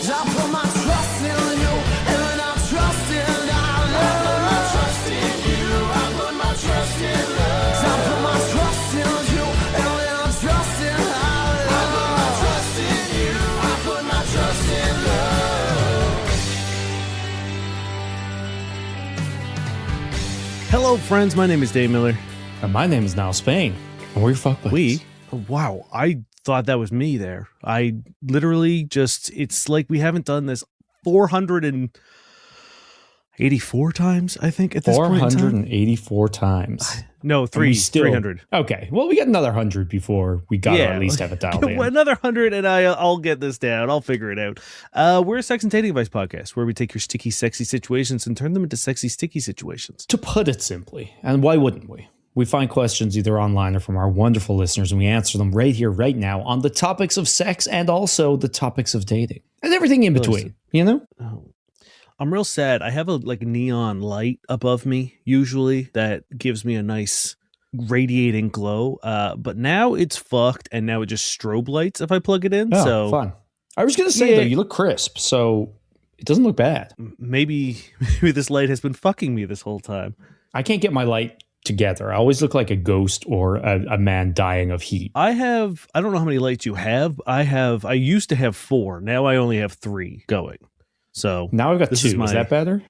I put my trust in you, and I trust in love. I put my trust in you, I put my trust in love. I put my trust in you, and I trust in love. I put my trust in you, I put my trust in love. Hello, friends. My name is Dave Miller. And my name is Niall Spain. And we're your fuck buddies. Wow, I thought that was me there. I literally it's like we haven't done this 484 times, I think, at this point in time. 484 times. No, 300. Okay, well, we got another 100 before we got to at least have it dialed in. Another 100 and I'll get this down. I'll figure it out. We're a sex and dating advice podcast where we take your sticky, sexy situations and turn them into sexy, sticky situations. To put it simply, and why wouldn't we? We find questions either online or from our wonderful listeners, and we answer them right here, right now, on the topics of sex and also the topics of dating and everything in between. You know? Oh. I'm real sad. I have a neon light above me usually that gives me a nice radiating glow. But now it's fucked, and now it just strobe lights if I plug it in. Oh, so fun. I was gonna say though, you look crisp, so it doesn't look bad. Maybe this light has been fucking me this whole time. I can't get my light together. I always look like a ghost or a man dying of heat. I don't know how many lights you have. I used to have 4. Now I only have 3 going. So now I've got 2. Is that better?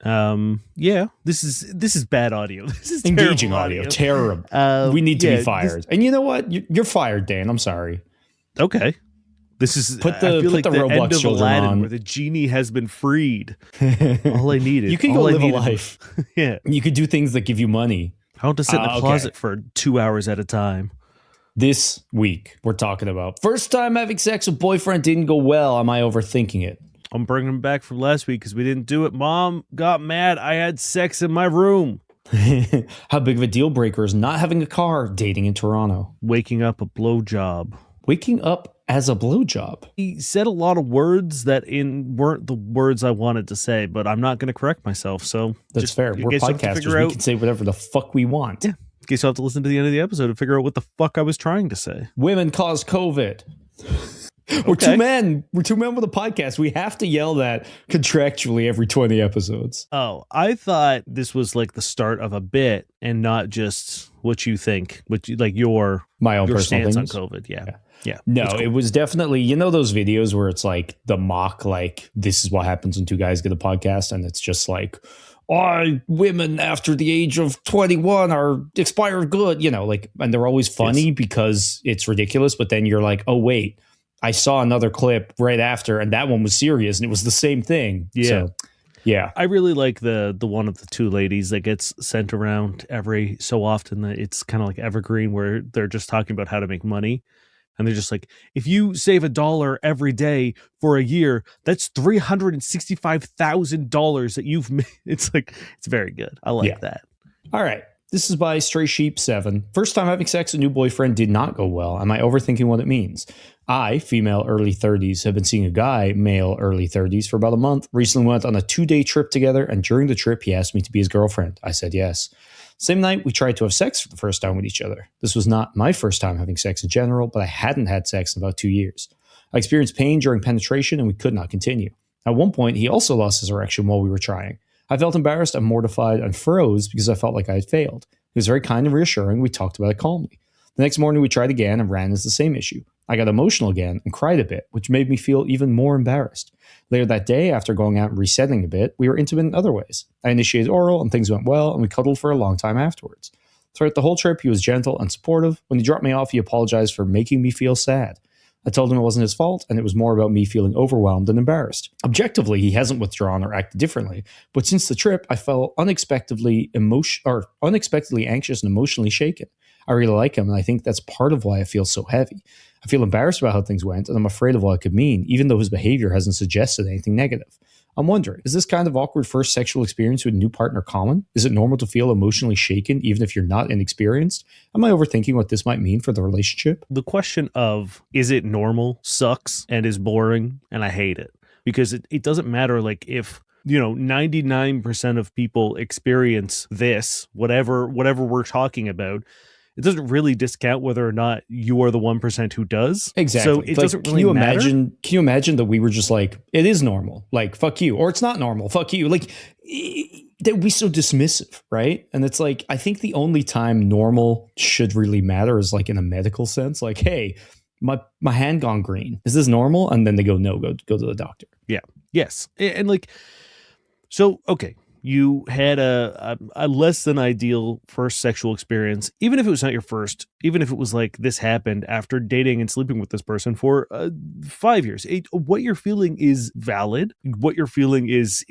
Yeah. This is bad audio. This is engaging audio. Terrible. We need to be fired. And you know what? You're fired, Dan. I'm sorry. Okay. This is put the Roblox end of children Aladdin on, where the genie has been freed. All I needed. You could go live a life. Yeah. You could do things that give you money. I want to sit in the closet for 2 hours at a time. This week, we're talking about first time having sex with boyfriend didn't go well. Am I overthinking it? I'm bringing him back from last week because we didn't do it. Mom got mad. I had sex in my room. How big of a deal breaker is not having a car dating in Toronto? Waking up a blowjob. Waking up as a blowjob. He said a lot of words that weren't the words I wanted to say, but I'm not going to correct myself. So that's fair. We're podcasters. We can say whatever the fuck we want. Yeah. In case you'll have to listen to the end of the episode to figure out what the fuck I was trying to say. Women cause COVID. We're two men. We're 2 men with a podcast. We have to yell that contractually every 20 episodes. Oh, I thought this was like the start of a bit and not just what you think, my own personal stance things on COVID. Yeah. No, cool. It was definitely, those videos where it's like the mock, like, this is what happens when 2 guys get a podcast. And it's just like, women after the age of 21 are expired good, and they're always funny because it's ridiculous. But then you're like, oh, wait, I saw another clip right after, and that one was serious, and it was the same thing. Yeah. So, yeah. I really like the one of the 2 ladies that gets sent around every so often. That it's kind of like evergreen where they're just talking about how to make money. And they're just like, if you save $1 every day for a year, that's $365,000 that you've made. It's like, it's very good. I like that. All right. This is by Stray Sheep 7. First time having sex with a new boyfriend did not go well. Am I overthinking what it means? I, female early 30s, have been seeing a guy, male early 30s, for about a month. Recently went on a 2-day trip together, and during the trip, he asked me to be his girlfriend. I said yes. Same night, we tried to have sex for the first time with each other. This was not my first time having sex in general, but I hadn't had sex in about 2 years. I experienced pain during penetration, and we could not continue. At one point, he also lost his erection while we were trying. I felt embarrassed and mortified and froze because I felt like I had failed. He was very kind and reassuring. We talked about it calmly. The next morning, we tried again and ran into the same issue. I got emotional again and cried a bit, which made me feel even more embarrassed. Later that day, after going out and resetting a bit, we were intimate in other ways. I initiated oral and things went well, and we cuddled for a long time afterwards. Throughout the whole trip, he was gentle and supportive. When he dropped me off, he apologized for making me feel sad. I told him it wasn't his fault, and it was more about me feeling overwhelmed and embarrassed. Objectively, he hasn't withdrawn or acted differently, but since the trip, I felt unexpectedly anxious and emotionally shaken. I really like him, and I think that's part of why I feel so heavy. I feel embarrassed about how things went, and I'm afraid of what it could mean, even though his behavior hasn't suggested anything negative. I'm wondering, is this kind of awkward first sexual experience with a new partner common? Is it normal to feel emotionally shaken even if you're not inexperienced? Am I overthinking what this might mean for the relationship? The question of, is it normal, sucks and is boring, and I hate it. Because it doesn't matter, like, if 99% of people experience this, whatever we're talking about, it doesn't really discount whether or not you are the 1% who does. Exactly. So it doesn't really matter. Can you imagine that we were just like, it is normal, like, fuck you, or it's not normal, fuck you, like, that we so dismissive, right? And it's like, I think the only time normal should really matter is like in a medical sense, like, hey, my hand gone green, is this normal? And then they go, no, go to the doctor. Yeah. Yes. And like, so, okay, you had a less than ideal first sexual experience, even if it was not your first, even if it was like this happened after dating and sleeping with this person for 5 years. What you're feeling is valid. What you're feeling is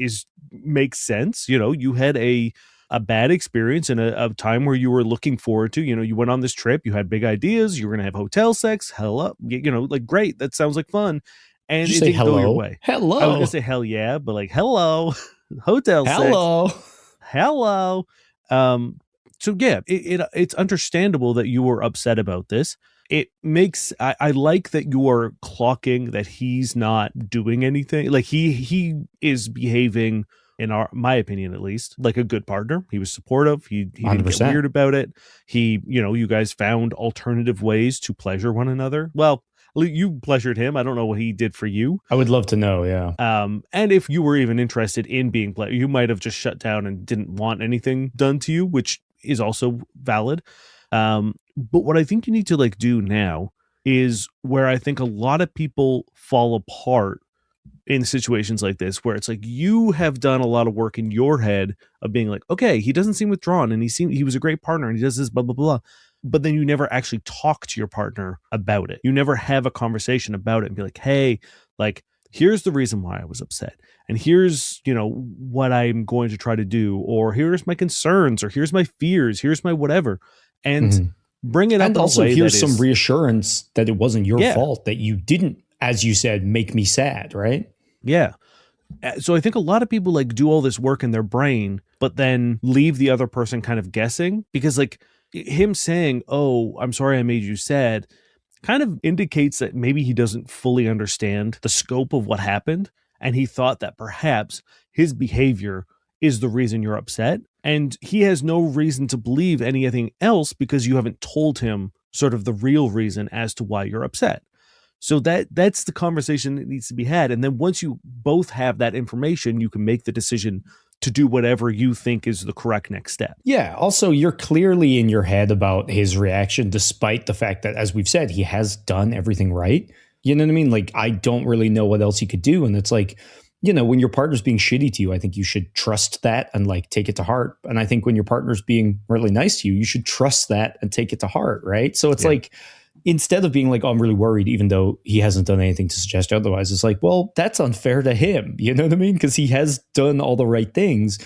makes sense. You know, you had a bad experience in a time where you were looking forward to, you know, you went on this trip, you had big ideas, you were going to have hotel sex, hell up, you know, like, great, that sounds like fun. And Did you it say didn't go your hello? way. Hello. I was going to say hell yeah, but like, hello, hotel Hello. sex. Hello. So yeah, it's understandable that you were upset about this. It makes, I like that you are clocking that he's not doing anything. Like he is behaving, in my opinion, at least, like a good partner. He was supportive. He didn't get 100%. weird about it. He, you know, you guys found alternative ways to pleasure one another. Well, you pleasured him. I don't know what he did for you. I would love to know. Yeah. And if you were even interested in being pleasured, you might have just shut down and didn't want anything done to you, which is also valid. But what I think you need to like do now is where I think a lot of people fall apart in situations like this, where it's like you have done a lot of work in your head of being like, okay, he doesn't seem withdrawn and he was a great partner and he does this, blah, blah, blah. But then you never actually talk to your partner about it. You never have a conversation about it and be like, hey, like, here's the reason why I was upset. And here's, you know, what I'm going to try to do, or here's my concerns, or here's my fears, here's my whatever. And bring it up. And also here's some reassurance that it wasn't your fault, that you didn't, as you said, make me sad, right? Yeah. So I think a lot of people like do all this work in their brain, but then leave the other person kind of guessing, because like him saying, oh, I'm sorry I made you sad, kind of indicates that maybe he doesn't fully understand the scope of what happened. And he thought that perhaps his behavior is the reason you're upset. And he has no reason to believe anything else because you haven't told him sort of the real reason as to why you're upset. So that's the conversation that needs to be had. And then once you both have that information, you can make the decision to do whatever you think is the correct next step. Yeah. Also, you're clearly in your head about his reaction, despite the fact that, as we've said, he has done everything right. You know what I mean? Like, I don't really know what else he could do. And it's like, you know, when your partner's being shitty to you, I think you should trust that and like take it to heart. And I think when your partner's being really nice to you, you should trust that and take it to heart. Right. So it's like, instead of being like, oh, I'm really worried, even though he hasn't done anything to suggest otherwise, it's like, well, that's unfair to him. You know what I mean? Because he has done all the right things.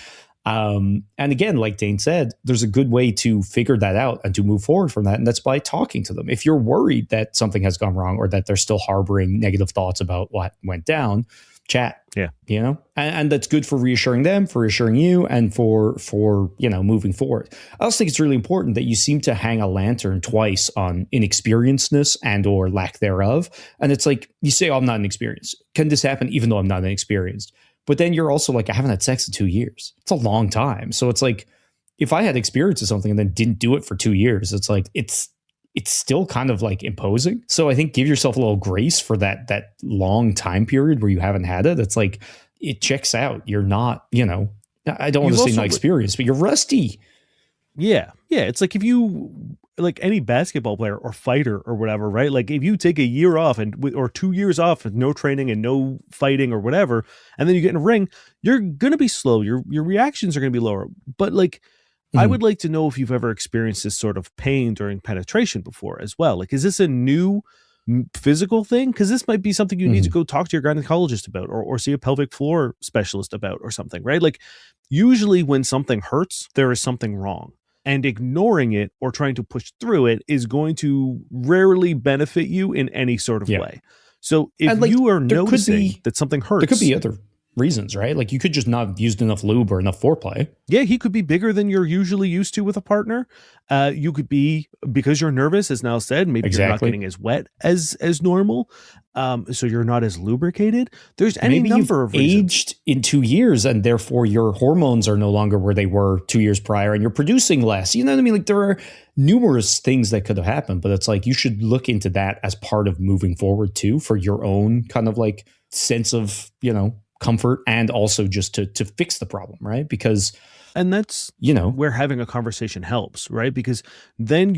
And again, like Dane said, there's a good way to figure that out and to move forward from that. And that's by talking to them. If you're worried that something has gone wrong or that they're still harboring negative thoughts about what went down, chat. Yeah. You know, and that's good for reassuring them, for reassuring you, and for, you know, moving forward. I also think it's really important that you seem to hang a lantern twice on inexperiencedness and or lack thereof. And it's like, you say, oh, I'm not inexperienced. Can this happen even though I'm not inexperienced? But then you're also like, I haven't had sex in 2 years. It's a long time. So it's like, if I had experience of something and then didn't do it for 2 years, it's like, it's still kind of like imposing. So I think give yourself a little grace for that long time period where you haven't had it. It's like, it checks out. You're not, you know, I don't want to say not experienced, but you're rusty. Yeah. Yeah. It's like if you, like any basketball player or fighter or whatever, right? Like if you take a year off or 2 years off with no training and no fighting or whatever, and then you get in a ring, you're going to be slow. Your reactions are going to be lower. But like, I would like to know if you've ever experienced this sort of pain during penetration before as well. Like, is this a new physical thing? Because this might be something you need to go talk to your gynecologist about or see a pelvic floor specialist about or something, right? Like, usually when something hurts, there is something wrong. And ignoring it or trying to push through it is going to rarely benefit you in any sort of way. So if you are noticing that something hurts, there could be other reasons, right? Like you could just not have used enough lube or enough foreplay. Yeah, he could be bigger than you're usually used to with a partner. You could be, because you're nervous, as Niall said, maybe you're not getting as wet as normal. So you're not as lubricated. There's any Maybe number of reasons. Aged in 2 years, and therefore your hormones are no longer where they were 2 years prior, and you're producing less. You know what I mean? Like there are numerous things that could have happened, but it's like you should look into that as part of moving forward too, for your own kind of like sense of, you know, comfort, and also just to fix the problem, right? Because, and that's, you know, where having a conversation helps, right? Because then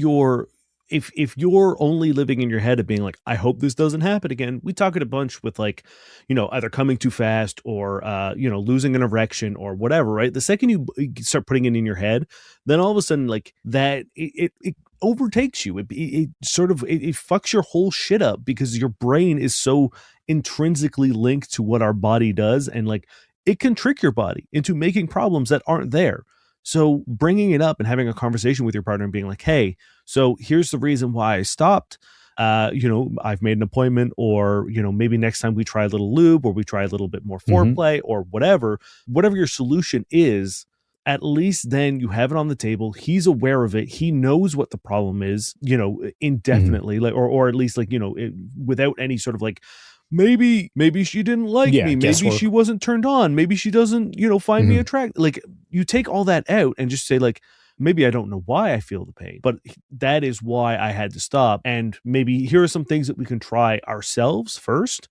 if you're only living in your head of being like, I hope this doesn't happen again. We talk it a bunch with like, you know, either coming too fast or, you know, losing an erection or whatever, right? The second you start putting it in your head, then all of a sudden like that, it overtakes you. It sort of, it fucks your whole shit up, because your brain is so intrinsically linked to what our body does. And like, it can trick your body into making problems that aren't there. So bringing it up and having a conversation with your partner and being like, hey, so here's the reason why I stopped. You know, I've made an appointment, or, you know, maybe next time we try a little lube, or we try a little bit more foreplay, or whatever your solution is. At least then you have it on the table. He's aware of it. He knows what the problem is, you know, indefinitely, like, or at least like, you know, without any sort of like, maybe she didn't like me. Maybe she wasn't turned on. Maybe she doesn't, you know, find me attractive. Like, you take all that out and just say like, maybe I don't know why I feel the pain, but that is why I had to stop. And maybe here are some things that we can try ourselves first.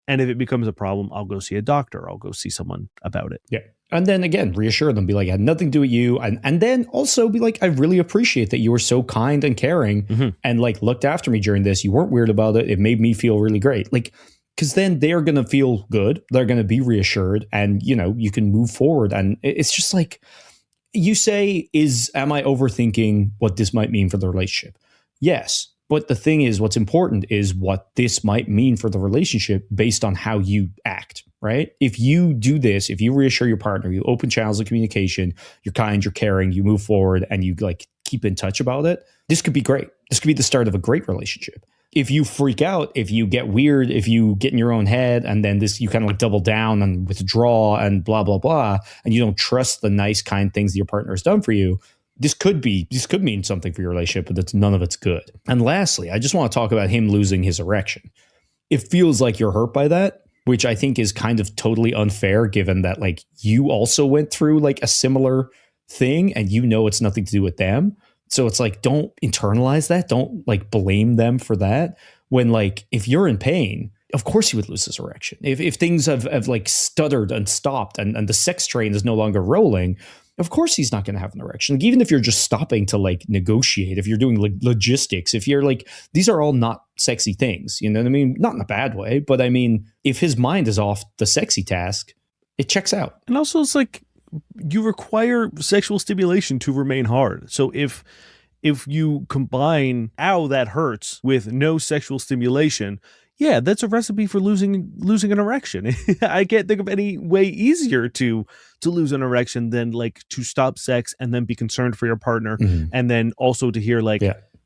And if it becomes a problem, I'll go see a doctor. I'll go see someone about it. Yeah. And then again, reassure them, be like, I had nothing to do with you. And then also be like, I really appreciate that you were so kind and caring and like looked after me during this. You weren't weird about it. It made me feel really great. Like, because then they're going to feel good. They're going to be reassured, and, you know, you can move forward. And it's just like, you say, am I overthinking what this might mean for the relationship? Yes. But the thing is, what's important is what this might mean for the relationship based on how you act, right? If you do this, if you reassure your partner, you open channels of communication, you're kind, you're caring, you move forward, and you like keep in touch about it, this could be great. This could be the start of a great relationship. If you freak out, if you get weird, if you get in your own head, and then you kind of like double down and withdraw and blah, blah, blah, and you don't trust the nice, kind things that your partner has done for you, this could mean something for your relationship, but none of it's good. And lastly, I just want to talk about him losing his erection. It feels like you're hurt by that, which I think is kind of totally unfair, given that like you also went through like a similar thing, and you know it's nothing to do with them. So it's like, don't internalize that. Don't like blame them for that. When like, if you're in pain, of course he would lose his erection. If things have like stuttered and stopped, and the sex train is no longer rolling, of course he's not going to have an erection. Like, even if you're just stopping to like negotiate, if you're doing like logistics, if you're like, these are all not sexy things, you know what I mean? Not in a bad way, but I mean, if his mind is off the sexy task, it checks out. And also it's like, you require sexual stimulation to remain hard. So if you combine "ow, that hurts" with no sexual stimulation, yeah, that's a recipe for losing an erection. I can't think of any way easier to lose an erection than like to stop sex and then be concerned for your partner, and then also to hear like,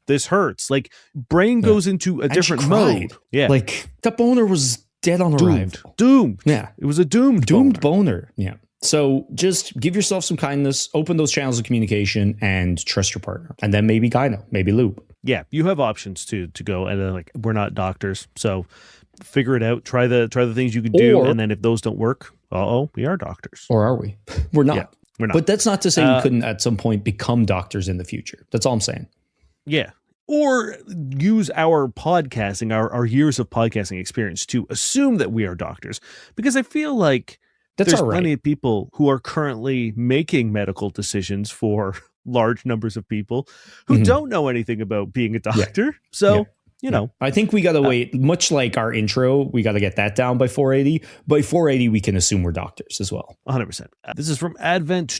this hurts. Like, brain goes into a different mode. Yeah, like that boner was dead on arrival. Doomed. Yeah, it was a doomed boner. Yeah. So just give yourself some kindness, open those channels of communication, and trust your partner. And then maybe gyno, maybe lube. Yeah, you have options to go, and then like, we're not doctors, so figure it out. Try the things you can do, and then if those don't work, we are doctors. Or are we? We're not. Yeah, we're not. But that's not to say we couldn't at some point become doctors in the future. That's all I'm saying. Yeah. Or use our podcasting, our years of podcasting experience to assume that we are doctors, because I feel like there's plenty of people who are currently making medical decisions for large numbers of people who don't know anything about being a doctor. Yeah. So, you know, I think we got to wait, much like our intro, we got to get that down by 480. By 480, we can assume we're doctors as well. 100%. This is from Advent.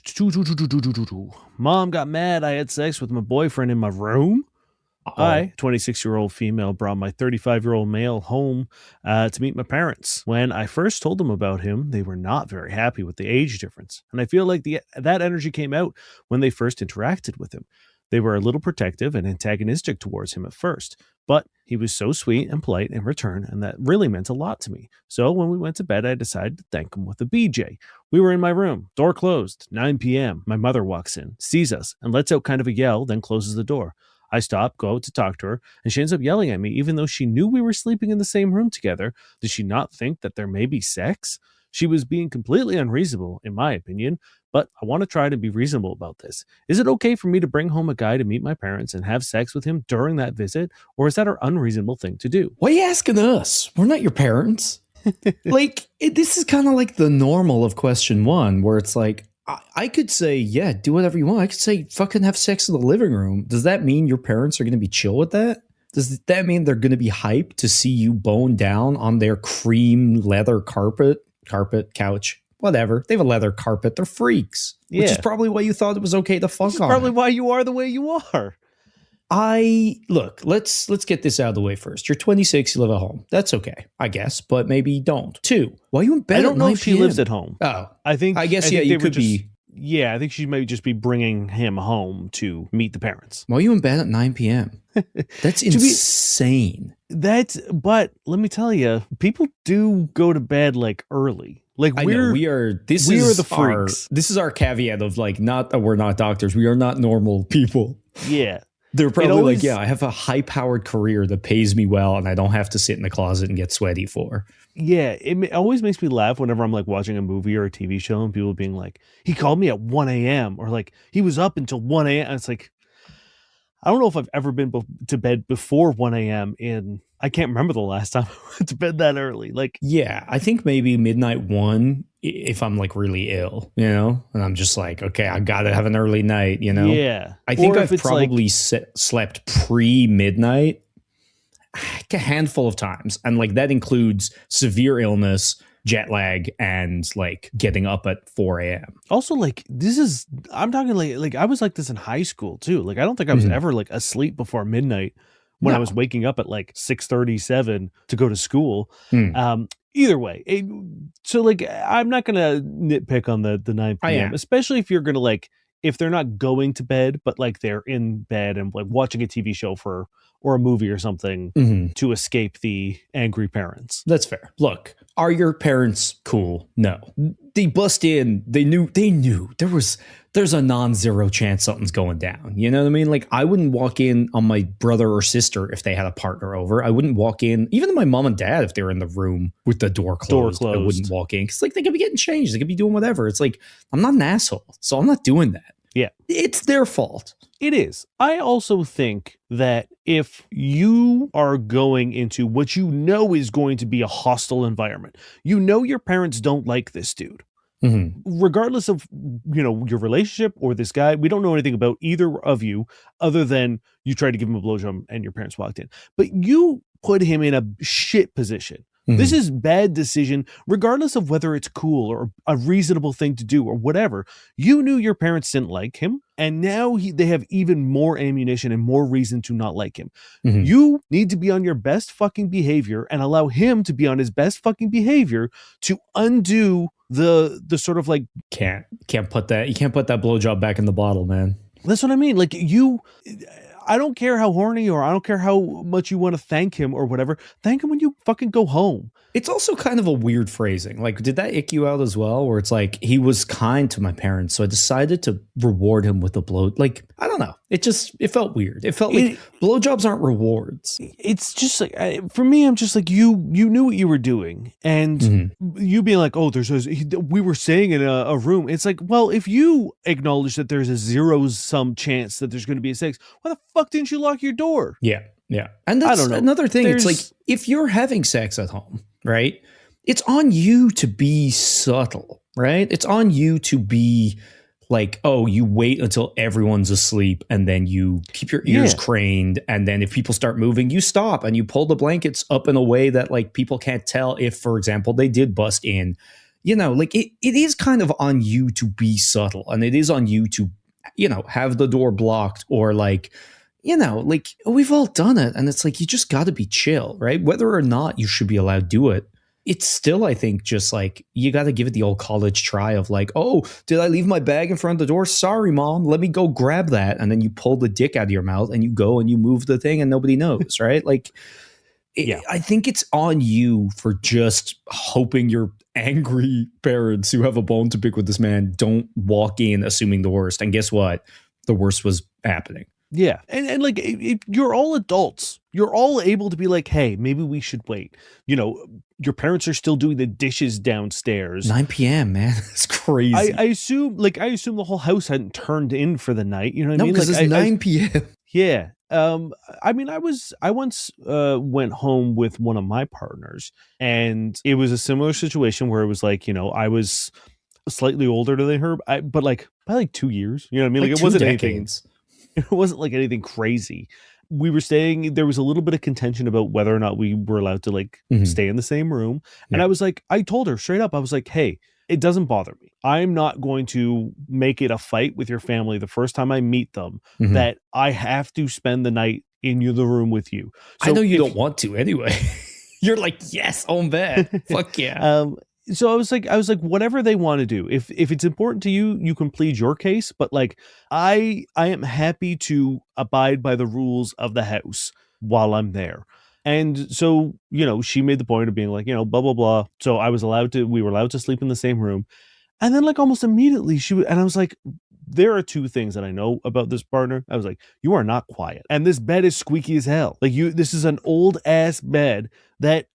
Mom got mad I had sex with my boyfriend in my room. I, 26-year-old female, brought my 35-year-old male home to meet my parents. When I first told them about him, they were not very happy with the age difference. And I feel like that energy came out when they first interacted with him. They were a little protective and antagonistic towards him at first. But he was so sweet and polite in return, and that really meant a lot to me. So when we went to bed, I decided to thank him with a BJ. We were in my room, door closed, 9 p.m. My mother walks in, sees us, and lets out kind of a yell, then closes the door. I stop, go out to talk to her, and she ends up yelling at me, even though she knew we were sleeping in the same room together. Did she not think that there may be sex? She was being completely unreasonable, in my opinion, but I want to try to be reasonable about this. Is it okay for me to bring home a guy to meet my parents and have sex with him during that visit, or is that an unreasonable thing to do? Why are you asking us? We're not your parents. This is kind of like the normal of question one, where it's like, I could say, yeah, do whatever you want. I could say, fucking have sex in the living room. Does that mean your parents are going to be chill with that? Does that mean they're going to be hyped to see you bone down on their cream leather couch, whatever? They have a leather carpet. They're freaks, which is probably why you thought it was okay to fuck on. Probably why you are the way you are. Let's get this out of the way first. You're 26, you live at home. That's okay, I guess, but maybe don't. 2, why are you in bed? I don't know if she lives at home. Oh, I guess you could be. Yeah, I think she might just be bringing him home to meet the parents. Why are you in bed at 9 p.m.? That's insane. But let me tell you, people do go to bed like early. Like we are the freaks. This is our caveat of like, not that we're not doctors. We are not normal people. Yeah. They're probably like, yeah, I have a high-powered career that pays me well, and I don't have to sit in the closet and get sweaty for. Yeah, it always makes me laugh whenever I'm like watching a movie or a TV show and people being like, he called me at 1 a.m. or like, he was up until 1 a.m. And it's like, I don't know if I've ever been to bed before 1 a.m. I can't remember the last time I went to bed that early. Like, yeah, I think maybe midnight 1 if I'm like really ill, and I'm just like, okay, I got to have an early night, Yeah. I think I've probably slept pre-midnight a handful of times. And like that includes severe illness, jet lag, and like getting up at 4 a.m. Also, like I'm talking like I was like this in high school too. Like I don't think I was ever like asleep before midnight when I was waking up at like 6:37 to go to school. Either way, so like I'm not gonna nitpick on the 9 p.m. especially if you're gonna like if they're not going to bed, but like they're in bed and like watching a TV show or a movie or something to escape the angry parents. That's fair. Look, are your parents cool? No. They bust in. They knew there's a non-zero chance something's going down. You know what I mean? Like I wouldn't walk in on my brother or sister if they had a partner over. I wouldn't walk in, even to my mom and dad if they were in the room with the door closed. I wouldn't walk in because like they could be getting changed. They could be doing whatever. It's like, I'm not an asshole, so I'm not doing that. Yeah. It's their fault. It is. I also think that if you are going into what you know is going to be a hostile environment, your parents don't like this dude. Regardless of, your relationship or this guy, we don't know anything about either of you other than you tried to give him a blowjob and your parents walked in. But you put him in a shit position. This is bad decision, regardless of whether it's cool or a reasonable thing to do or whatever. You knew your parents didn't like him, and now they have even more ammunition and more reason to not like him. You need to be on your best fucking behavior and allow him to be on his best fucking behavior to undo the sort of like you can't put that blowjob back in the bottle, man. That's what I mean. Like I don't care how horny or I don't care how much you want to thank him or whatever. Thank him when you fucking go home. It's also kind of a weird phrasing. Like, did that ick you out as well? Where it's like, he was kind to my parents, so I decided to reward him with a blow. Like, I don't know. It felt weird. It felt like blowjobs aren't rewards. It's just like, for me, I'm just like, you knew what you were doing. And you being like, oh, we were staying in a room. It's like, well, if you acknowledge that there's a zero-sum chance that there's going to be a sex, why the fuck didn't you lock your door? Yeah. And that's I don't know. Another thing. It's like, if you're having sex at home, right? It's on you to be subtle, right? It's on you to be like, oh, you wait until everyone's asleep and then you keep your ears craned. And then if people start moving, you stop and you pull the blankets up in a way that like people can't tell if, for example, they did bust in. Like it is kind of on you to be subtle, and it is on you to, have the door blocked or like, like we've all done it. And it's like, you just got to be chill, right? Whether or not you should be allowed to do it, it's still, I think, just like you got to give it the old college try of like, oh, did I leave my bag in front of the door? Sorry, mom. Let me go grab that. And then you pull the dick out of your mouth and you go and you move the thing and nobody knows, right? Like, Yeah. I think it's on you for just hoping your angry parents who have a bone to pick with this man don't walk in assuming the worst. And guess what? The worst was happening. Yeah. And like, you're all adults. You're all able to be like, hey, maybe we should wait. You know, your parents are still doing the dishes downstairs. 9 p.m., man. It's crazy. I assume the whole house hadn't turned in for the night. You know what I mean? because Like, it's 9 p.m. Yeah. I mean, I once went home with one of my partners, and it was a similar situation where it was like, you know, I was slightly older than her, but like by like 2 years. You know what I mean? Like, it wasn't anything. It wasn't like anything crazy. We were staying. There was a little bit of contention about whether or not we were allowed to like stay in the same room. And I was like, I told her straight up, I was like, hey, it doesn't bother me. I'm not going to make it a fight with your family the first time I meet them that I have to spend the night in the room with you. So I know you don't want to anyway. You're like, yes, own bed. Fuck yeah. So I was like, whatever they want to do. If it's important to you, you can plead your case. But like, I am happy to abide by the rules of the house while I'm there. And so, you know, she made the point of being like, you know, blah, blah, blah. So we were allowed to sleep in the same room. And then like almost immediately and I was like, there are two things that I know about this partner. I was like, you are not quiet. And this bed is squeaky as hell. Like this is an old ass bed that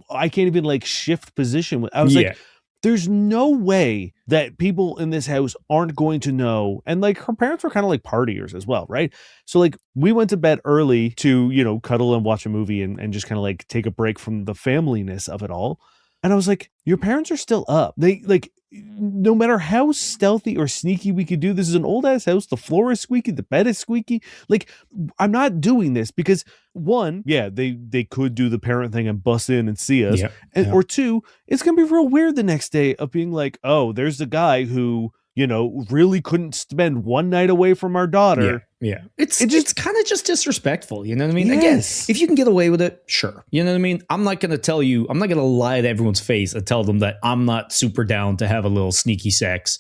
I can't even like shift position with. I was like, there's no way that people in this house aren't going to know. And like her parents were kind of like partiers as well, right? So like we went to bed early to, you know, cuddle and watch a movie and just kind of like take a break from the familyness of it all. And I was like, your parents are still up. They like, no matter how stealthy or sneaky we could do, this is an old ass house. The floor is squeaky. The bed is squeaky. Like, I'm not doing this because one, yeah, they could do the parent thing and bust in and see us. Or two, it's going to be real weird the next day of being like, oh, there's the guy who, you know, really couldn't spend one night away from our daughter. Yeah. It's kind of just disrespectful. You know what I mean? Yes. Again, if you can get away with it, sure. You know what I mean? I'm not going to lie to everyone's face and tell them that I'm not super down to have a little sneaky sex,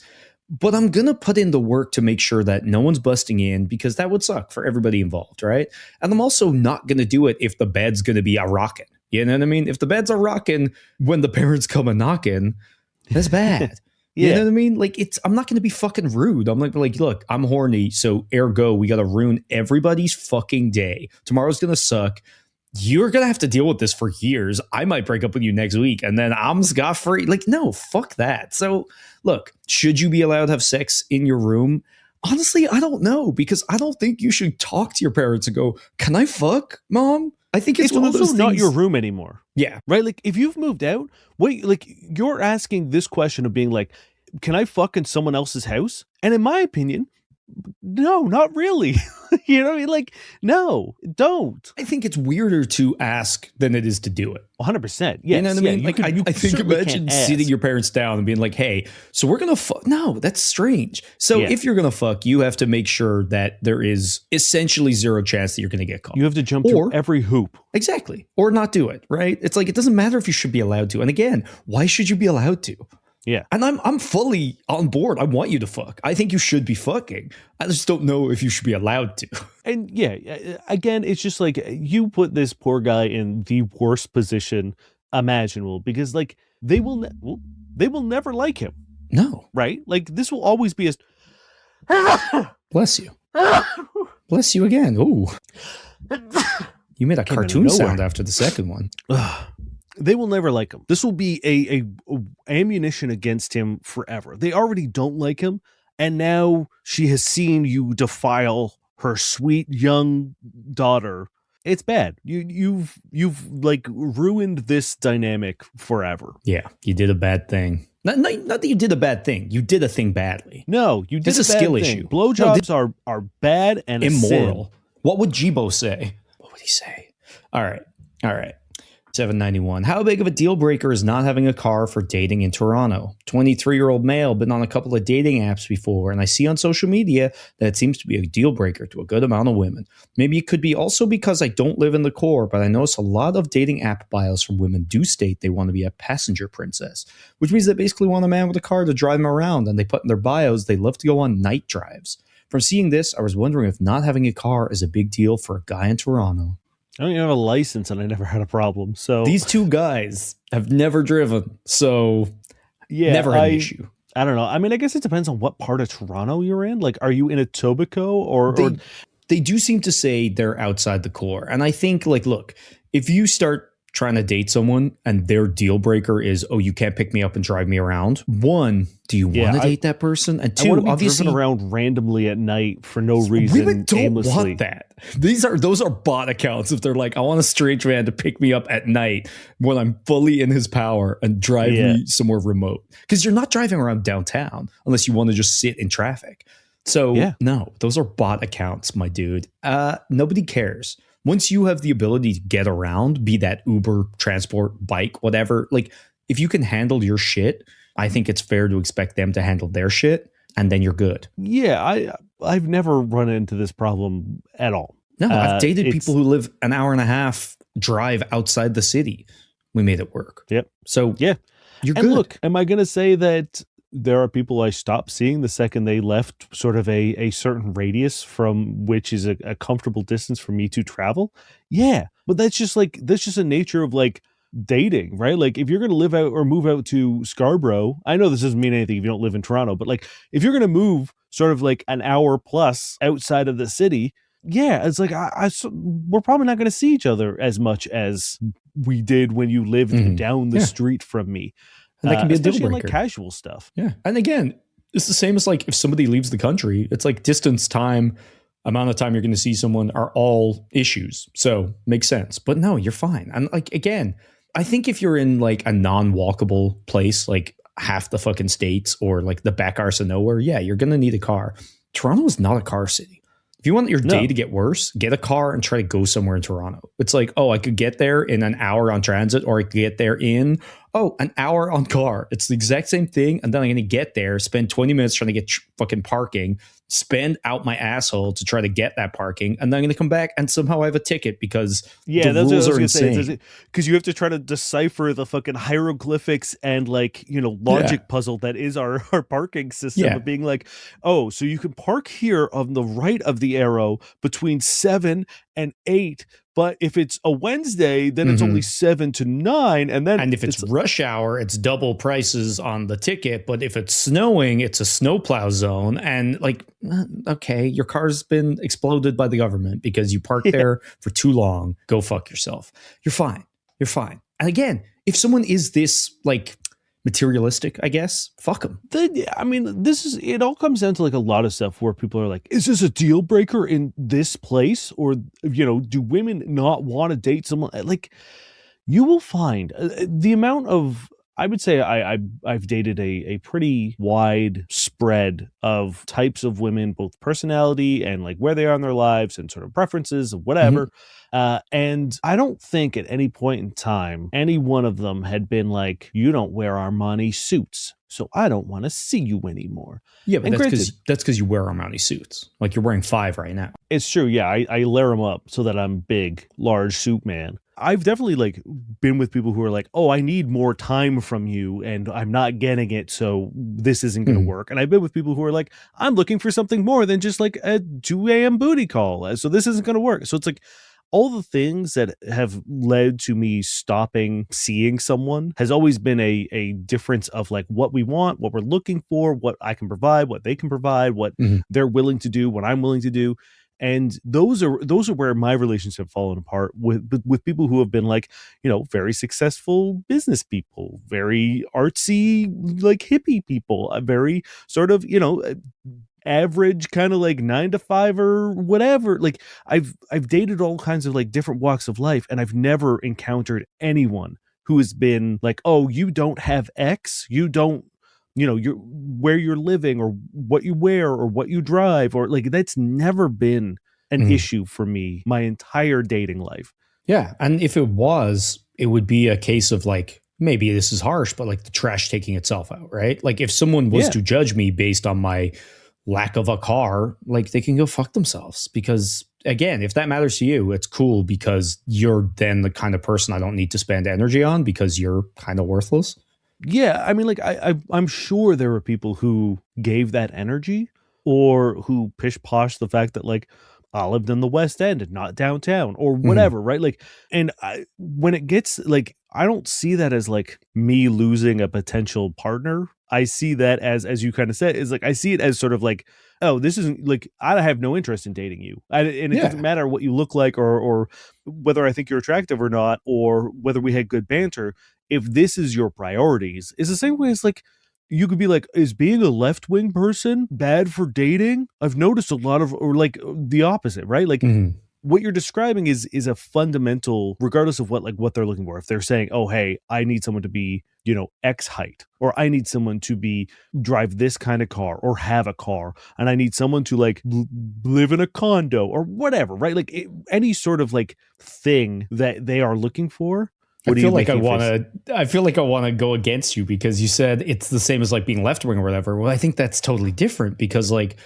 but I'm going to put in the work to make sure that no one's busting in because that would suck for everybody involved. Right. And I'm also not going to do it if the bed's going to be a rocking. You know what I mean? If the bed's a rocking when the parents come a knocking, that's bad. You know what I mean? Like, I'm not going to be fucking rude. I'm like, look, I'm horny. So ergo, we got to ruin everybody's fucking day. Tomorrow's going to suck. You're going to have to deal with this for years. I might break up with you next week and then I'm scot-free. Like, no, fuck that. So look, should you be allowed to have sex in your room? Honestly, I don't know, because I don't think you should talk to your parents and go, can I fuck, mom? I think it's one also of those not things. your room anymore. Yeah. Right? Like, if you've moved out, like, you're asking this question of being like, can I fuck in someone else's house? And in my opinion, no, not really. You know what I mean? Like, no, don't. I think it's weirder to ask than it is to do it. 100%. Yes. You know what I mean? Like, I think imagine sitting your parents down and being like, hey, so we're going to fuck. No, that's strange. So if you're going to fuck, you have to make sure that there is essentially zero chance that you're going to get caught. You have to jump through every hoop. Exactly. Or not do it, right? It's like, it doesn't matter if you should be allowed to. And again, why should you be allowed to? Yeah. And I'm fully on board. I want you to fuck. I think you should be fucking. I just don't know if you should be allowed to. And yeah, again, it's just like you put this poor guy in the worst position imaginable because like they will never like him. No. Right? Like this will always be Bless you. Bless you again. Ooh. You made a cartoon sound after the second one. They will never like him. This will be a ammunition against him forever. They already don't like him, and now she has seen you defile her sweet young daughter. It's bad. You've like ruined this dynamic forever. Yeah, you did a bad thing. Not that you did a bad thing. You did a thing badly. No, you did a skill issue. Blowjobs are bad and immoral. What would Jibo say? What would he say? All right. 791. How big of a deal breaker is not having a car for dating in Toronto? 23-year-old male, been on a couple of dating apps before, and I see on social media that it seems to be a deal breaker to a good amount of women. Maybe it could be also because I don't live in the core, but I notice a lot of dating app bios from women do state they want to be a passenger princess, which means they basically want a man with a car to drive them around, and they put in their bios they love to go on night drives. From seeing this, I was wondering if not having a car is a big deal for a guy in Toronto. I don't even have a license and I never had a problem. So these two guys have never driven, so never had an issue. I don't know. I mean, I guess it depends on what part of Toronto you're in. Like, are you in Etobicoke or they do seem to say they're outside the core. And I think, like, look, if you start trying to date someone and their deal breaker is, oh, you can't pick me up and drive me around. One, do you want to date that person? And two, I want to be obviously driven around randomly at night for no reason. Women don't aimlessly. want that. Those are bot accounts. If they're like, I want a strange man to pick me up at night when I'm fully in his power and drive me somewhere remote. Because you're not driving around downtown unless you want to just sit in traffic. So no, those are bot accounts, my dude. Nobody cares. Once you have the ability to get around, be that Uber, transport, bike, whatever, like if you can handle your shit, I think it's fair to expect them to handle their shit, and then you're good. Yeah, I've never run into this problem at all. No, I've dated people who live an hour and a half drive outside the city. We made it work. Yep. So yeah, you're and good. Look, am I going to say that there are people I stopped seeing the second they left sort of a certain radius from which is a comfortable distance for me to travel? Yeah, but that's just a nature of like dating, right? Like if you're going to live out or move out to Scarborough, I know this doesn't mean anything if you don't live in Toronto, but like if you're going to move sort of like an hour plus outside of the city, yeah, it's like we're probably not going to see each other as much as we did when you lived down the street from me. And that can be a deal breaker. Like casual stuff. Yeah. And again, it's the same as like if somebody leaves the country, it's like distance, time, amount of time you're going to see someone are all issues. So makes sense. But no, you're fine. And like, again, I think if you're in like a non-walkable place, like half the fucking states or like the back arse of nowhere, yeah, you're going to need a car. Toronto is not a car city. If you want your day to get worse, get a car and try to go somewhere in Toronto. It's like, oh, I could get there in an hour on transit, or I could get there in, an hour on car. It's the exact same thing. And then I'm going to get there, spend 20 minutes trying to get fucking parking, spend out my asshole to try to get that parking. And then I'm going to come back and somehow I have a ticket because the rules are insane. Because you have to try to decipher the fucking hieroglyphics and like, logic puzzle that is our parking system of being like, oh, so you can park here on the right of the arrow between 7 and 8. But if it's a Wednesday, then it's only 7 to 9. And if it's rush hour, it's double prices on the ticket. But if it's snowing, it's a snowplow zone. And like, okay, your car's been exploded by the government because you parked there for too long. Go fuck yourself. You're fine. You're fine. And again, if someone is this like materialistic, I guess, fuck them. I mean, it all comes down to like a lot of stuff where people are like, is this a deal breaker in this place? Or, do women not want to date someone? Like, you will find the amount of, I would say I've dated a pretty wide spread of types of women, both personality and like where they are in their lives and sort of preferences of whatever. And I don't think at any point in time, any one of them had been like, you don't wear Armani suits, so I don't want to see you anymore. Yeah, but that's because you wear Armani suits. Like you're wearing 5 right now. It's true. Yeah, I layer them up so that I'm big, large suit man. I've definitely like been with people who are like, oh, I need more time from you and I'm not getting it, so this isn't going to work. And I've been with people who are like, I'm looking for something more than just like a 2 a.m. booty call, so this isn't going to work. So it's like all the things that have led to me stopping seeing someone has always been a difference of like what we want, what we're looking for, what I can provide, what they can provide, what they're willing to do, what I'm willing to do. And those are where my relationships have fallen apart with people who have been like, very successful business people, very artsy, like hippie people, very sort of, average kind of like 9 to 5 or whatever. Like I've dated all kinds of like different walks of life, and I've never encountered anyone who has been like, oh, you don't have X, you don't, you're where you're living or what you wear or what you drive, or like that's never been an issue for me my entire dating life. Yeah. And if it was, it would be a case of like, maybe this is harsh, but like the trash taking itself out, right? Like if someone was to judge me based on my lack of a car, like they can go fuck themselves. Because again, if that matters to you, it's cool because you're then the kind of person I don't need to spend energy on because you're kind of worthless. Yeah, I mean, like I'm sure there were people who gave that energy or who pish posh the fact that like I lived in the West End and not downtown or whatever, right? Like, and when it gets like, I don't see that as like me losing a potential partner. I see that as you kind of said, is like I see it as sort of like, oh, this isn't like I have no interest in dating you, and it doesn't matter what you look like or whether I think you're attractive or not, or whether we had good banter. If this is your priorities, it's the same way as like you could be like, is being a left-wing person bad for dating? I've noticed a lot of, or like the opposite, right? Like what you're describing is a fundamental, regardless of what they're looking for. If they're saying, oh, hey, I need someone to be, X height, or I need someone to be drive this kind of car or have a car, and I need someone to like live in a condo or whatever, right? Like any sort of like thing that they are looking for. I feel like I want to go against you because you said it's the same as like being left wing or whatever. Well, I think that's totally different because like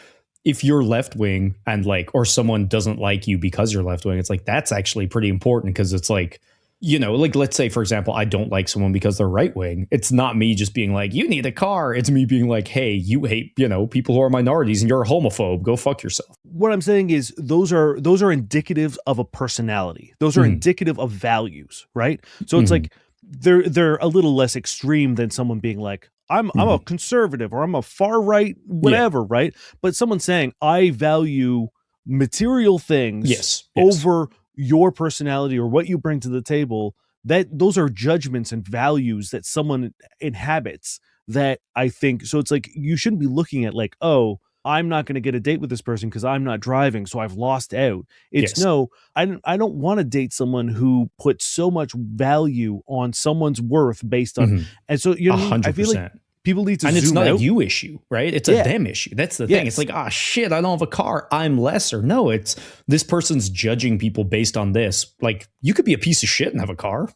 if you're left wing and like, or someone doesn't like you because you're left wing, it's like, that's actually pretty important because it's like, like let's say, for example, I don't like someone because they're right wing. It's not me just being like, you need a car. It's me being like, hey, you hate, people who are minorities and you're a homophobe. Go fuck yourself. What I'm saying is those are indicative of a personality. Those are indicative of values, right? So it's like they're a little less extreme than someone being like, I'm a conservative or I'm a far right, whatever, right? But someone saying I value material things over your personality or what you bring to the table, that those are judgments and values that someone inhabits that I think. So it's like you shouldn't be looking at like, oh, I'm not going to get a date with this person because I'm not driving, so I've lost out. It's no, I don't want to date someone who puts so much value on someone's worth based on, and so I feel like people need to, and zoom it's not out. a you issue, right? It's a them issue. That's the thing. It's like, shit, I don't have a car, I'm lesser. No, it's this person's judging people based on this. Like you could be a piece of shit and have a car.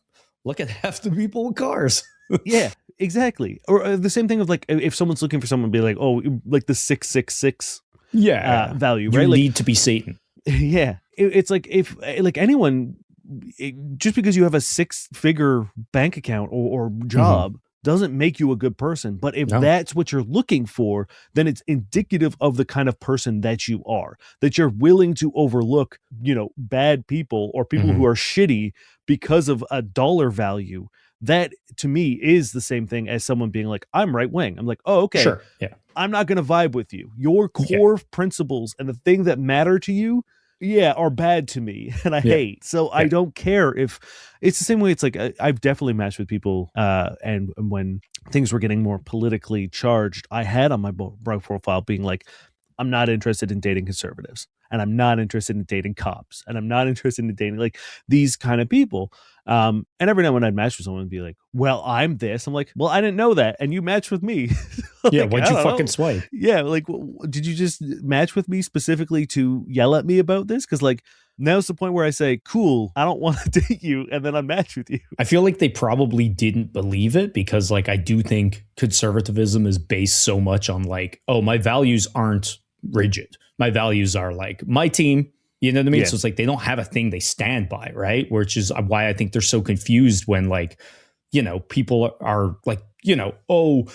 Look at half the people with cars. Yeah. Exactly. Or the same thing of like if someone's looking for someone, be like, oh, like the 666 value, right? You like, need to be Satan. Yeah. It's like if like anyone, just because you have a 6-figure bank account or job doesn't make you a good person. But if that's what you're looking for, then it's indicative of the kind of person that you are, that you're willing to overlook, bad people or people who are shitty because of a dollar value. That to me is the same thing as someone being like, I'm right wing. I'm like, oh, okay. Sure. Yeah. I'm not going to vibe with you. Your core principles and the thing that matter to you, are bad to me and I hate. So I don't care if it's the same way. It's like I've definitely matched with people and when things were getting more politically charged, I had on my profile being like, I'm not interested in dating conservatives and I'm not interested in dating cops and I'm not interested in dating like these kind of people. And every now and then I'd match with someone and be like, well, I'm this. I'm like, well, I didn't know that. And you matched with me. Like, why'd you fucking swipe? Yeah. Like, did you just match with me specifically to yell at me about this? Cause like, now's the point where I say, cool, I don't want to date you. And then I match with you. I feel like they probably didn't believe it because like, I do think conservatism is based so much on like, oh, my values aren't rigid. My values are like my team. You know what I mean? Yeah. So it's like they don't have a thing they stand by, right? Which is why I think they're so confused when like, people are like, oh,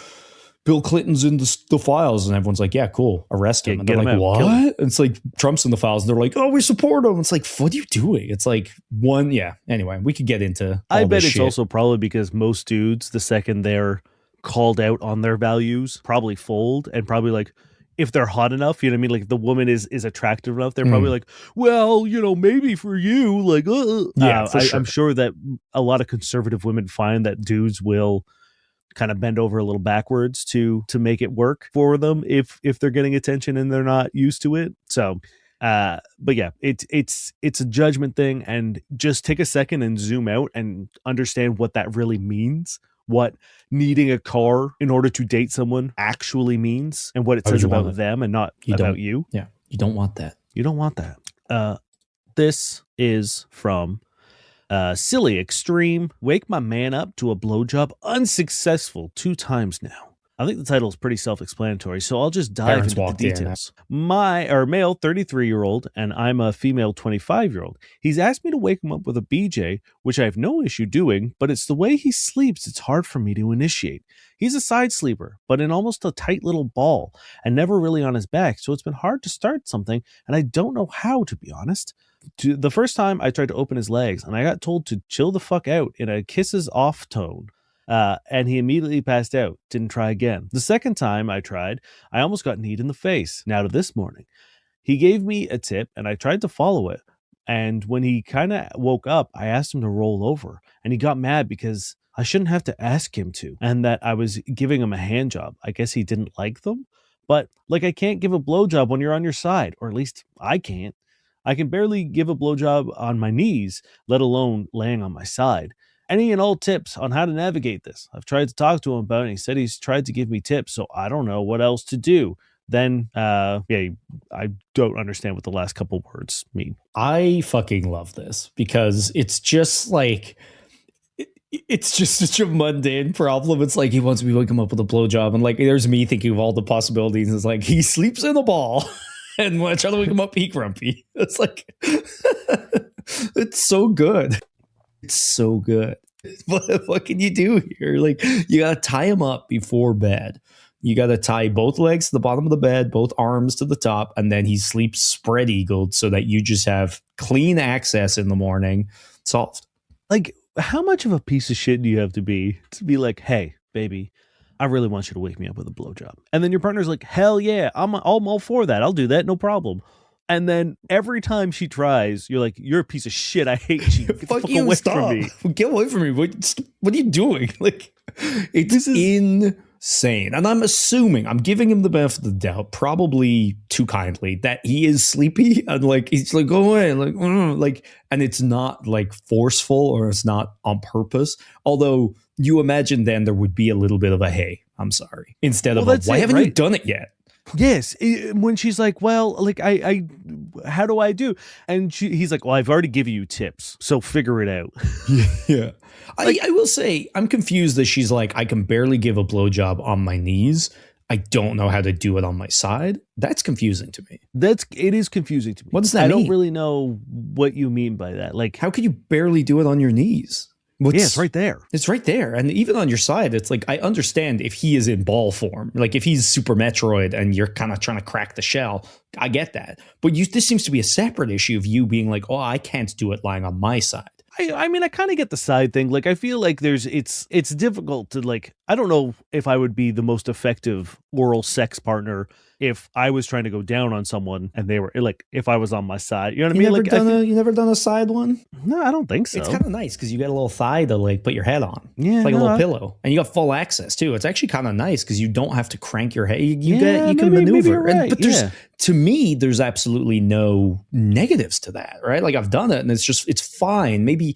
Bill Clinton's in the files. And everyone's like, yeah, cool. Arrest him. And they're like, what? And it's like Trump's in the files. And they're like, oh, we support him. It's like, what are you doing? It's like Anyway, we could get into I bet it's also probably because most dudes, the second they're called out on their values, probably fold and probably like, if they're hot enough, you know what I mean? Like the woman is attractive enough. They're probably like, well, maybe for you, like, for sure. I'm sure that a lot of conservative women find that dudes will kind of bend over a little backwards to make it work for them if they're getting attention and they're not used to it. So, but yeah, it's a judgment thing, and just take a second and zoom out and understand what that really means. What needing a car in order to date someone actually means and what it says about them and not about you. Yeah. You don't want that. You don't want that. This is from Silly extreme. Wake my man up to a blowjob unsuccessful 2 times now. I think the title is pretty self-explanatory, so I'll just dive Parents into the walked in. details. Male 33-year-old, and I'm a female 25-year-old. He's asked me to wake him up with a BJ, which I have no issue doing, but it's the way he sleeps it's hard for me to initiate. He's a side sleeper, but in almost a tight little ball, and never really on his back, so it's been hard to start something, and I don't know how, to be honest. The first time I tried to open his legs, and I got told to chill the fuck out in a kisses off tone. And he immediately passed out. Didn't try again. The second time I tried, I almost got kneed in the face. Now to this morning. He gave me a tip and I tried to follow it. And when he kind of woke up, I asked him to roll over. And he got mad because I shouldn't have to ask him to. And that I was giving him a hand job. I guess he didn't like them. But like I can't give a blowjob when you're on your side. Or at least I can't. I can barely give a blowjob on my knees, let alone laying on my side. Any and all tips on how to navigate this? I've tried to talk to him about it, and he said he's tried to give me tips, so I don't know what else to do. Then, I don't understand what the last couple words mean. I fucking love this because it's just like, it's just such a mundane problem. It's like he wants me to wake him up with a blowjob, and like there's me thinking of all the possibilities. It's like he sleeps in a ball, and when I try to wake him up, he grumpy. It's like, it's so good. It's so good. What can you do here? Like, you got to tie him up before bed. You got to tie both legs to the bottom of the bed, both arms to the top, and then he sleeps spread eagled so that you just have clean access in the morning. Solved. Like, how much of a piece of shit do you have to be like, hey, baby, I really want you to wake me up with a blowjob? And then your partner's like, hell yeah, I'm all for that. I'll do that. No problem. And then every time she tries, you're like, you're a piece of shit. I hate you. Get the fuck away from me. Get away from me. What are you doing? Like, this is insane. And I'm assuming, I'm giving him the benefit of the doubt, probably too kindly, that he is sleepy and like, he's like, go away. Like, and it's not like forceful or it's not on purpose. Although you imagine then there would be a little bit of a, hey, I'm sorry. Instead of, why haven't you done it yet? Yes, when she's like, well, like I how do I do? And he's like, well, I've already given you tips, so figure it out. Yeah. Like, I will say, I'm confused that she's like, I can barely give a blowjob on my knees. I don't know how to do it on my side. That's confusing to me. It is confusing to me. What does that mean? I don't really know what you mean by that. Like, how could you barely do it on your knees? Yeah, it's right there. It's right there. And even on your side, it's like, I understand if he is in ball form, like if he's Super Metroid and you're kind of trying to crack the shell, I get that. But this seems to be a separate issue of you being like, oh, I can't do it lying on my side. I mean, I kind of get the side thing. Like, I feel like it's difficult to, like, I don't know if I would be the most effective oral sex partner if I was trying to go down on someone and they were like, if I was on my side, you know what I mean? Like, you never done a side one? No, I don't think so. It's kind of nice because you got a little thigh to like put your head on. Yeah, it's like a little pillow, and you got full access too. It's actually kind of nice because you don't have to crank your head. You can maneuver. Maybe you're right. But to me, there's absolutely no negatives to that, right? Like I've done it, and it's fine. Maybe.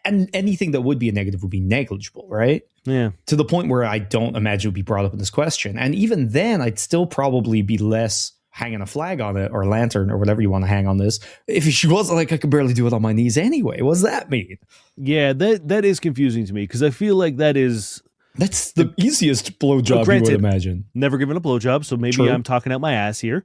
And anything that would be a negative would be negligible, right? Yeah. To the point where I don't imagine it would be brought up in this question. And even then, I'd still probably be less hanging a flag on it or a lantern or whatever you want to hang on this. If she wasn't like, I could barely do it on my knees anyway. What does that mean? Yeah, that is confusing to me because I feel like that's the easiest blowjob you would imagine. Never given a blowjob, so maybe I'm talking out my ass here.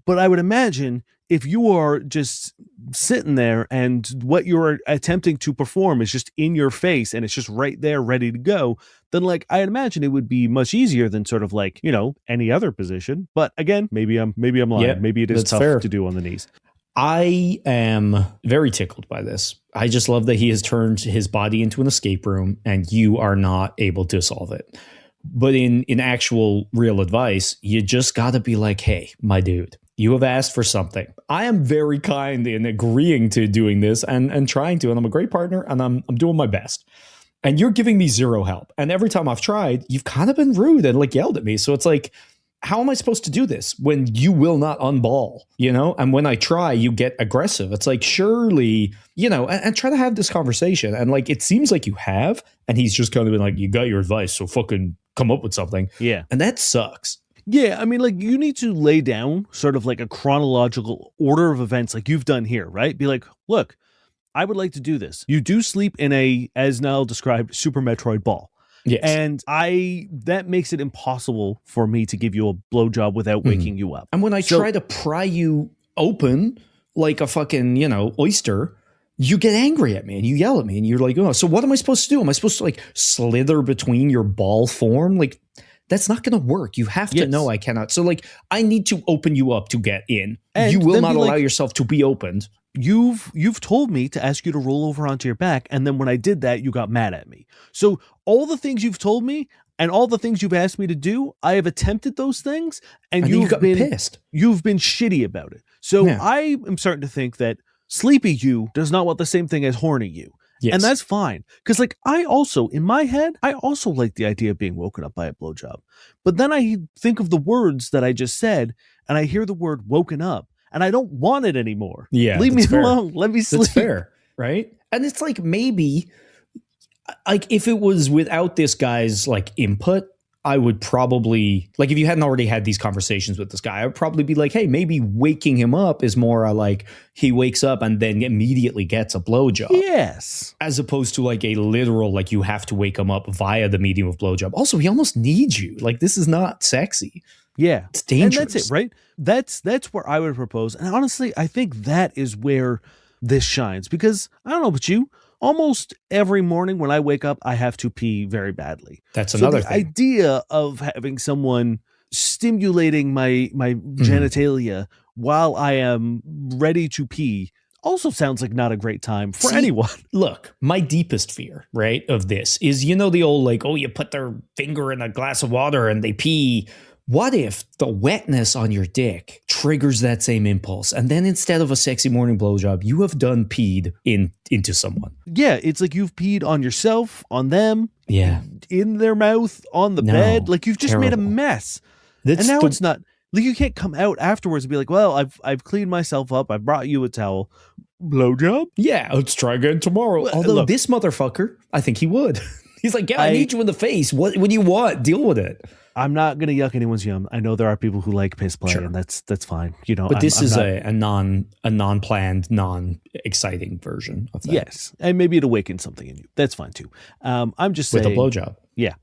But I would imagine if you are just sitting there and what you're attempting to perform is just in your face and it's just right there ready to go, then like I imagine it would be much easier than sort of like, you know, any other position. But again, maybe I'm lying. Yeah, maybe it is tough to do on the knees. I am very tickled by this. I just love that he has turned his body into an escape room and you are not able to solve it. But in actual real advice, you just got to be like, hey, my dude, you have asked for something. I am very kind in agreeing to doing this and trying to, and I'm a great partner and I'm doing my best. And you're giving me zero help. And every time I've tried, you've kind of been rude and like yelled at me. So it's like, how am I supposed to do this when you will not unball, you know? And when I try, you get aggressive. It's like, surely, you know, and try to have this conversation. And like, it seems like you have, and he's just kind of been like, you got your advice, so fucking come up with something. Yeah. And that sucks. Yeah, I mean, like, you need to lay down sort of like a chronological order of events like you've done here, right? Be like, look, I would like to do this. You do sleep in a, as Niall described, Super Metroid ball. Yes. And that makes it impossible for me to give you a blowjob without waking you up. And when I try to pry you open like a fucking, oyster, you get angry at me and you yell at me and you're like, oh, so what am I supposed to do? Am I supposed to like slither between your ball form? Like, that's not going to work. You have to know I cannot. So like, I need to open you up to get in. And you will not allow yourself to be opened. You've told me to ask you to roll over onto your back, and then when I did that, you got mad at me. So all the things you've told me and all the things you've asked me to do, I have attempted those things, and you've been pissed. You've been shitty about it. So I am starting to think that sleepy you does not want the same thing as horny you. Yes. And that's fine. Because like I also, in my head, I also like the idea of being woken up by a blowjob. But then I think of the words that I just said, and I hear the word woken up. And I don't want it anymore. Yeah. Leave me alone. Let me sleep. That's fair, right? And it's like maybe like if it was without this guy's like input, I would probably like if you hadn't already had these conversations with this guy, I would probably be like, hey, maybe waking him up is more like he wakes up and then immediately gets a blowjob. Yes. As opposed to like a literal, like you have to wake him up via the medium of blowjob. Also, he almost needs you. Like this is not sexy. Yeah. It's dangerous. And that's it, right? That's where I would propose. And honestly, I think that is where this shines. Because I don't know about you, almost every morning when I wake up, I have to pee very badly. That's another thing. The idea of having someone stimulating my genitalia while I am ready to pee also sounds like not a great time for anyone. Look, my deepest fear, right, of this is, the old like, oh, you put their finger in a glass of water and they pee. What if the wetness on your dick triggers that same impulse? And then instead of a sexy morning blowjob, you have done peed into someone. Yeah, it's like you've peed on yourself, on them, in their mouth, on the bed. Like you've just made a mess. And now it's not like you can't come out afterwards and be like, well, I've cleaned myself up. I brought you a towel. Blowjob? Yeah, let's try again tomorrow. Well, although this motherfucker, I think he would. He's like, I need you in the face. What do you want? Deal with it. I'm not going to yuck anyone's yum. I know there are people who like piss play, and that's fine. But this is a non-planned, non-exciting version of that. Yes, and maybe it awakens something in you. That's fine too. I'm just saying, with a blowjob. Yeah,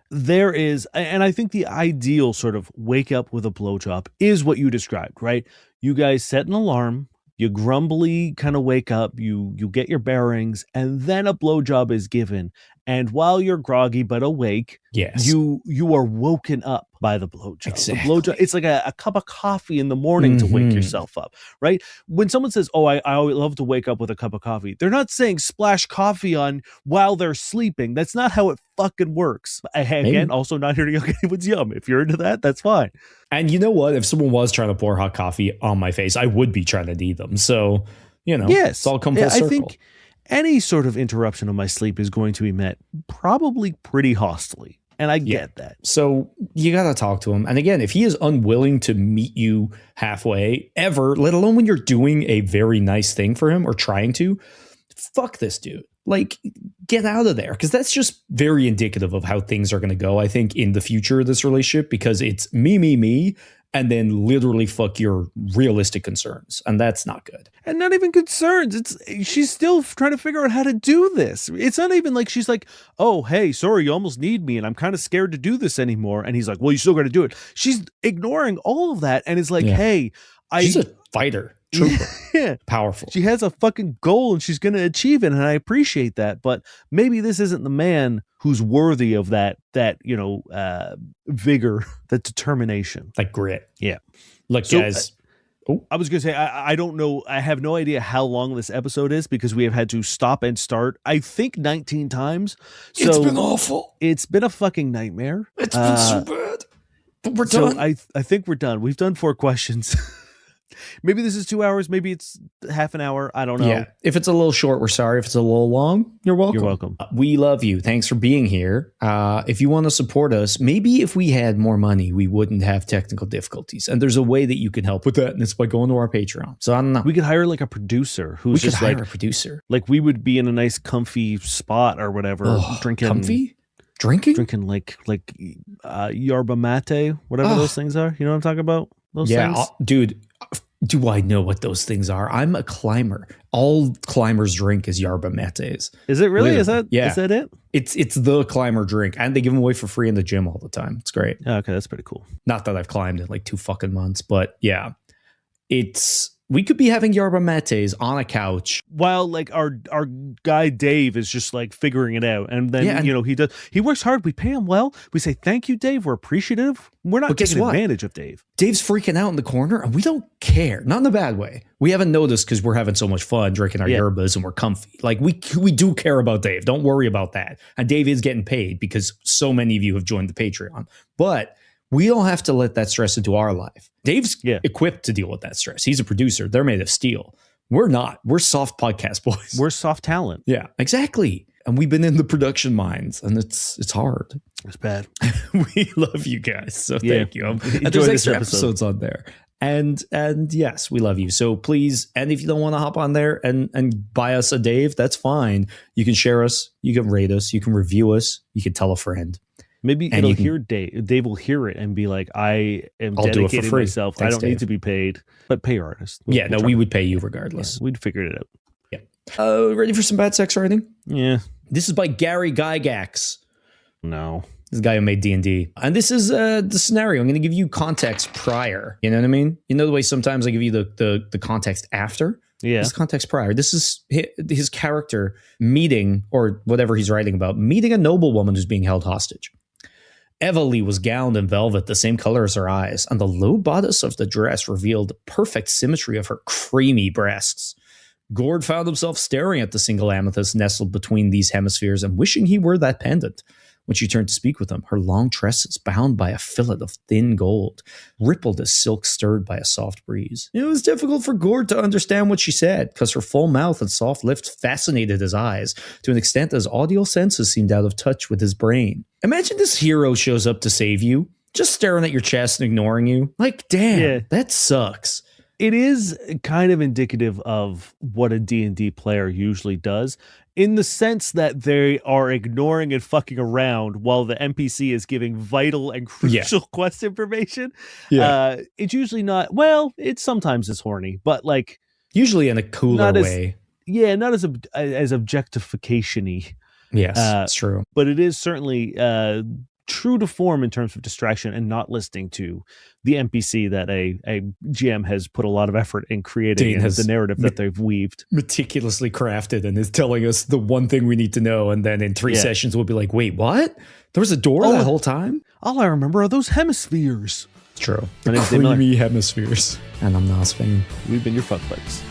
there is, and I think the ideal sort of wake up with a blowjob is what you described, right? You guys set an alarm. You grumbly kind of wake up. You get your bearings, and then a blowjob is given. And while you're groggy but awake, you are woken up by the blowjob. Exactly. The blowjob, it's like a cup of coffee in the morning to wake yourself up, right? When someone says, "Oh, I always love to wake up with a cup of coffee," they're not saying splash coffee on while they're sleeping. That's not how it fucking works. Again, also not here to yuck anyone's yum. If you're into that, that's fine. And you know what? If someone was trying to pour hot coffee on my face, I would be trying to need them. So, it's all come full circle. I think any sort of interruption of my sleep is going to be met probably pretty hostily. And I get that. So you got to talk to him. And again, if he is unwilling to meet you halfway ever, let alone when you're doing a very nice thing for him or trying to, fuck this dude. Like, get out of there. Because that's just very indicative of how things are going to go, I think, in the future of this relationship. Because it's me, and then literally fuck your realistic concerns. And that's not good. And not even concerns. She's still trying to figure out how to do this. It's not even like she's like, oh, hey, sorry, you almost need me. And I'm kind of scared to do this anymore. And he's like, well, you still got to do it. She's ignoring all of that. And is like, hey, she's a fighter. Trooper. Yeah. Powerful. She has a fucking goal and she's going to achieve it. And I appreciate that. But maybe this isn't the man who's worthy of that vigor, that determination. That grit. Yeah. Look, guys. I was going to say, I don't know. I have no idea how long this episode is because we have had to stop and start, I think, 19 times. So it's been awful. It's been a fucking nightmare. It's been so bad. But we're done. I think we're done. We've done 4 questions. Maybe this is 2 hours. Maybe it's half an hour. I don't know. Yeah. If it's a little short, we're sorry. If it's a little long, you're welcome. You're welcome. We love you. Thanks for being here. If you want to support us, maybe if we had more money, we wouldn't have technical difficulties. And there's a way that you can help with that, and it's by going to our Patreon. So I don't know. We could hire like a producer who's just like a producer. Like we would be in a nice comfy spot or whatever, drinking comfy. Drinking like yerba mate, whatever those things are. You know what I'm talking about? Those things? Dude, Do I know what those things are? I'm a climber. All climbers drink is yerba mates. Is it really? Literally. Is that it? It's the climber drink, and they give them away for free in the gym all the time. It's great. Oh, okay, that's pretty cool. Not that I've climbed in like 2 fucking months, but yeah, we could be having yerba mates on a couch. While like our guy Dave is just like figuring it out, and then Yeah, and- he works hard. We pay him well. We say thank you, Dave. We're appreciative. We're not But guess taking what? advantage of Dave. Dave's freaking out in the corner, and we don't care. Not in a bad way. We haven't noticed because we're having so much fun drinking our yerbas and we're comfy. Like we do care about Dave. Don't worry about that. And Dave is getting paid because so many of you have joined the Patreon. But we don't have to let that stress into our life. Dave's equipped to deal with that stress. He's a producer. They're made of steel. We're not. We're soft podcast boys. We're soft talent. Yeah, exactly. And we've been in the production mines, and it's hard. It's bad. We love you guys, so thank you. And Enjoy there's this extra episode. episodes on there. And yes, we love you. So please, and if you don't want to hop on there and buy us a Dave, that's fine. You can share us, you can rate us, you can review us, you can tell a friend. Maybe And it'll you can- hear Dave. Dave will hear it and be like, "I am I'll do it for dedicating free. myself. Thanks, I don't need Dave." to be paid, but pay your artist." Yeah, no, try. we would pay you regardless. We'd figure it out. Ready for some bad sex writing? Yeah. This is by Gary Gygax. No. This guy who made D&D. And this is the scenario. I'm going to give you context prior. You know what I mean? You know the way sometimes I give you the context after? Yeah. This is context prior. This is his character meeting, or whatever he's writing about, meeting a noblewoman who's being held hostage. Evalie was gowned in velvet, the same color as her eyes, and the low bodice of the dress revealed the perfect symmetry of her creamy breasts. Gord found himself staring at the single amethyst nestled between these hemispheres and wishing he were that pendant. When she turned to speak with him, her long tresses, bound by a fillet of thin gold, rippled as silk stirred by a soft breeze. It was difficult for Gord to understand what she said, because her full mouth and soft lips fascinated his eyes to an extent that his audio senses seemed out of touch with his brain. Imagine this hero shows up to save you, just staring at your chest and ignoring you. Like, damn, that sucks. It is kind of indicative of what a D&D player usually does, in the sense that they are ignoring and fucking around while the NPC is giving vital and crucial quest information. Yeah. It's usually not, well, it sometimes is horny, but like usually in a cooler way. Yeah, not as objectification-y. Yes, it's true. But it is certainly true to form in terms of distraction and not listening to the NPC that a GM has put a lot of effort in creating, and the narrative that they've weaved. Meticulously crafted, and is telling us the one thing we need to know, and then in 3 sessions we'll be like, wait, what? There was a door that whole time? All I remember are those hemispheres. It's true. My The name's Dave Miller. creamy hemispheres. And I'm Nas Fane. We've been your fuck buddies.